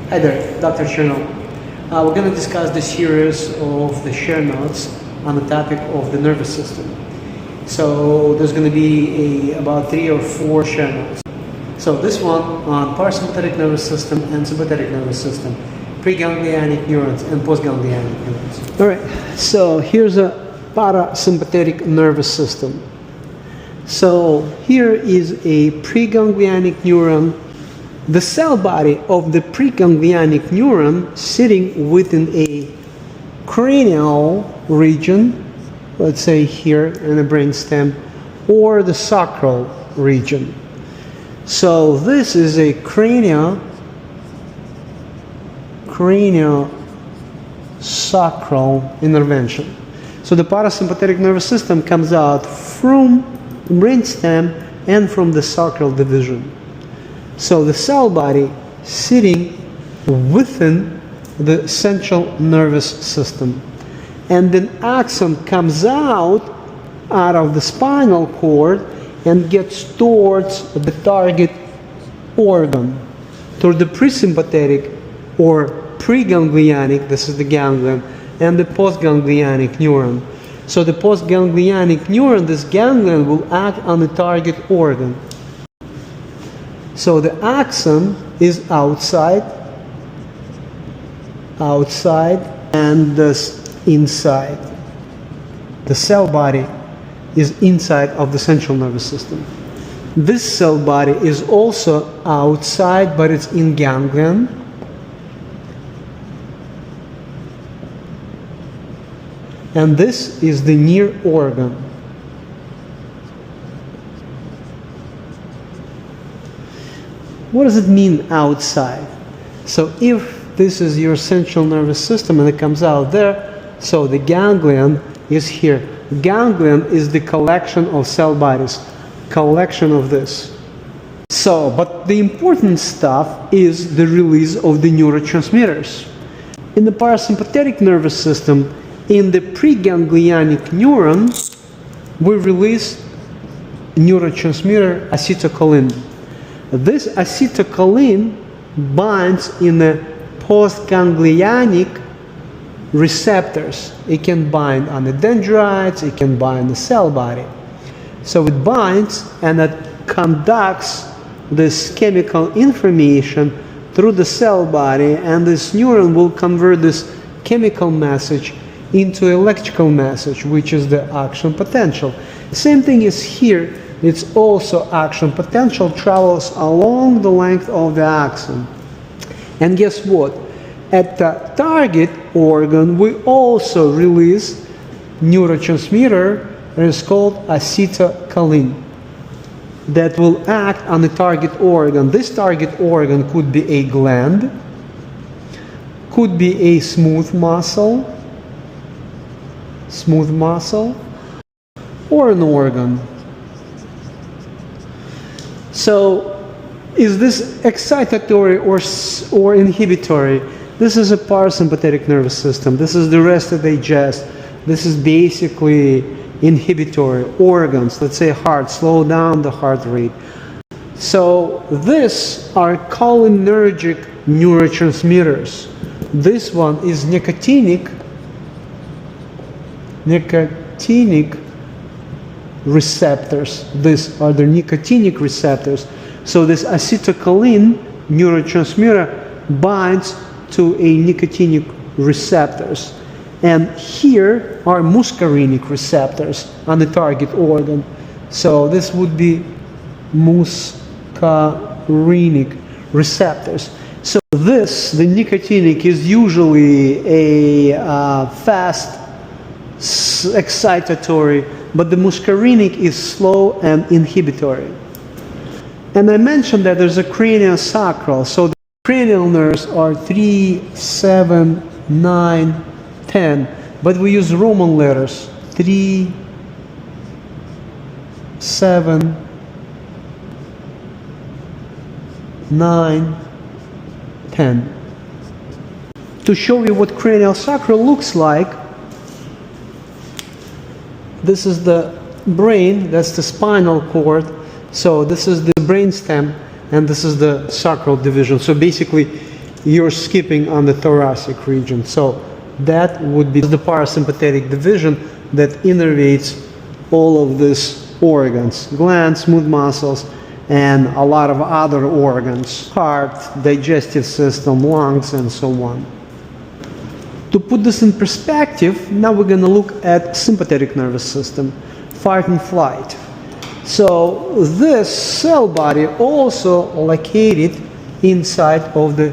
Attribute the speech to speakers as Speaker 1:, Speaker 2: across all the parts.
Speaker 1: Hi there, Dr. Chernow. We're going to discuss the series of the share notes on the topic of the nervous system. So there's going to be about 3 or 4 share notes. So this one on parasympathetic nervous system and sympathetic nervous system, preganglionic neurons and postganglionic neurons. All right, so here's a parasympathetic nervous system. So here is a preganglionic neuron. The cell body of the preganglionic neuron sitting within a cranial region, let's say here in the brainstem, or the sacral region. So this is a craniosacral intervention. So the parasympathetic nervous system comes out from the brainstem and from the sacral division. So the cell body sitting within the central nervous system. And then axon comes out of the spinal cord and gets towards the target organ, toward the presympathetic or preganglionic, this is the ganglion, and the postganglionic neuron. So the postganglionic neuron, this ganglion, will act on the target organ. So the axon is outside, and this inside. The cell body is inside of the central nervous system. This cell body is also outside, but it's in ganglion. And this is the near organ. What does it mean outside? So if this is your central nervous system and it comes out there, so the ganglion is here. Ganglion is the collection of cell bodies, collection of this. So, but the important stuff is the release of the neurotransmitters. In the parasympathetic nervous system, in the preganglionic neuron, we release neurotransmitter acetylcholine. This acetylcholine binds in the postganglionic receptors. It can bind on the dendrites, it can bind the cell body. So it binds and it conducts this chemical information through the cell body, and this neuron will convert this chemical message into electrical message, which is the action potential. Same thing is here. It's also action potential travels along the length of the axon. And guess what? At the target organ, we also release neurotransmitter that is called acetylcholine that will act on the target organ. This target organ could be a gland, could be a smooth muscle, or an organ. So, is this excitatory or inhibitory? This is a parasympathetic nervous system. This is the rest of the digest. This is basically inhibitory organs. Let's say heart, slow down the heart rate. So, these are cholinergic neurotransmitters. This one is nicotinic receptors. These are the nicotinic receptors. So this acetylcholine neurotransmitter binds to a nicotinic receptors. And here are muscarinic receptors on the target organ. So this would be muscarinic receptors. So this, the nicotinic, is usually a fast excitatory, but the muscarinic is slow and inhibitory. And I mentioned that there's a craniosacral, so the cranial nerves are 3, 7, 9, 10, but we use Roman letters, 3, 7, 9, 10. To show you what craniosacral looks like, this is the brain, that's the spinal cord. So this is the brainstem, and this is the sacral division. So basically, you're skipping on the thoracic region. So that would be the parasympathetic division that innervates all of these organs, glands, smooth muscles, and a lot of other organs, heart, digestive system, lungs, and so on. To put this in perspective, now we're going to look at sympathetic nervous system, fight and flight. So this cell body also located inside of the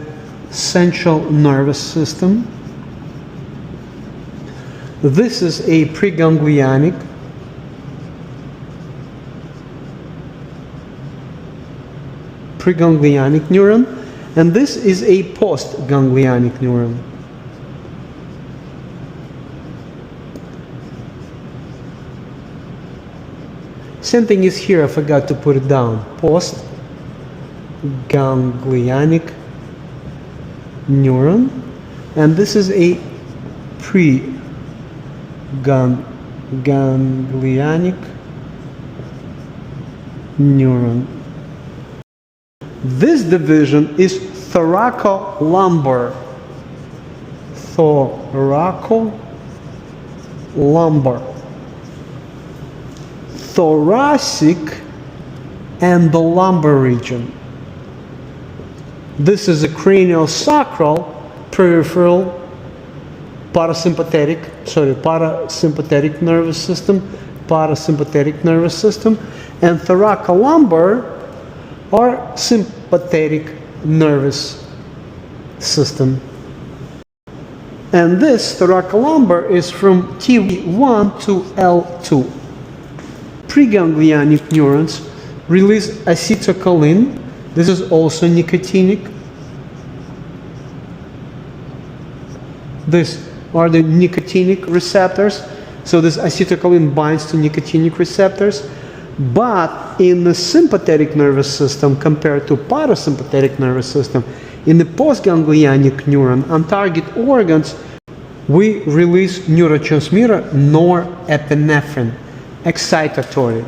Speaker 1: central nervous system. This is a preganglionic neuron, and this is a postganglionic neuron. Same thing is here, I forgot to put it down. Postganglionic neuron, and this is a preganglionic neuron. This division is thoracolumbar. Thoracic and the lumbar region. This is a craniosacral, peripheral, parasympathetic nervous system, and thoracolumbar or sympathetic nervous system. And this thoracolumbar is from T1 to L2. Preganglionic neurons release acetylcholine. This is also nicotinic. These are the nicotinic receptors. So this acetylcholine binds to nicotinic receptors. But in the sympathetic nervous system compared to parasympathetic nervous system, in the postganglionic neuron on target organs, we release neurotransmitter norepinephrine, excitatory,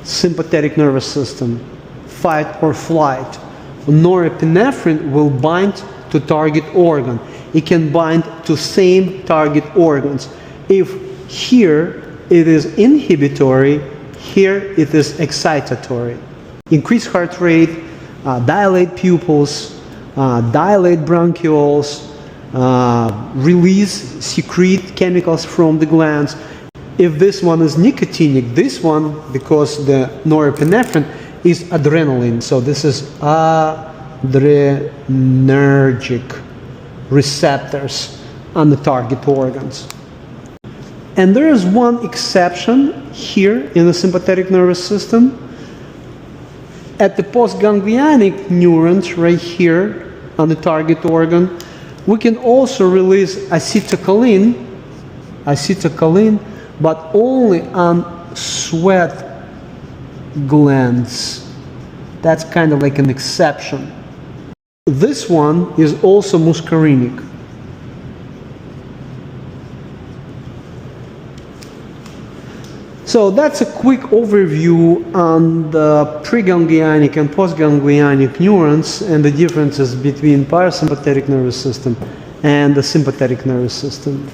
Speaker 1: sympathetic nervous system, fight or flight. Norepinephrine will bind to target organ. It can bind to same target organs. If here it is inhibitory, here it is excitatory. Increase heart rate, dilate pupils, dilate bronchioles, secrete chemicals from the glands. If this one is nicotinic, this one, because the norepinephrine is adrenaline, so this is adrenergic receptors on the target organs. And there is one exception here in the sympathetic nervous system. At the postganglionic neurons right here on the target organ, we can also release acetylcholine, but only on sweat glands. That's kind of like an exception. This one is also muscarinic. So that's a quick overview on the preganglionic and postganglionic neurons and the differences between parasympathetic nervous system and the sympathetic nervous system.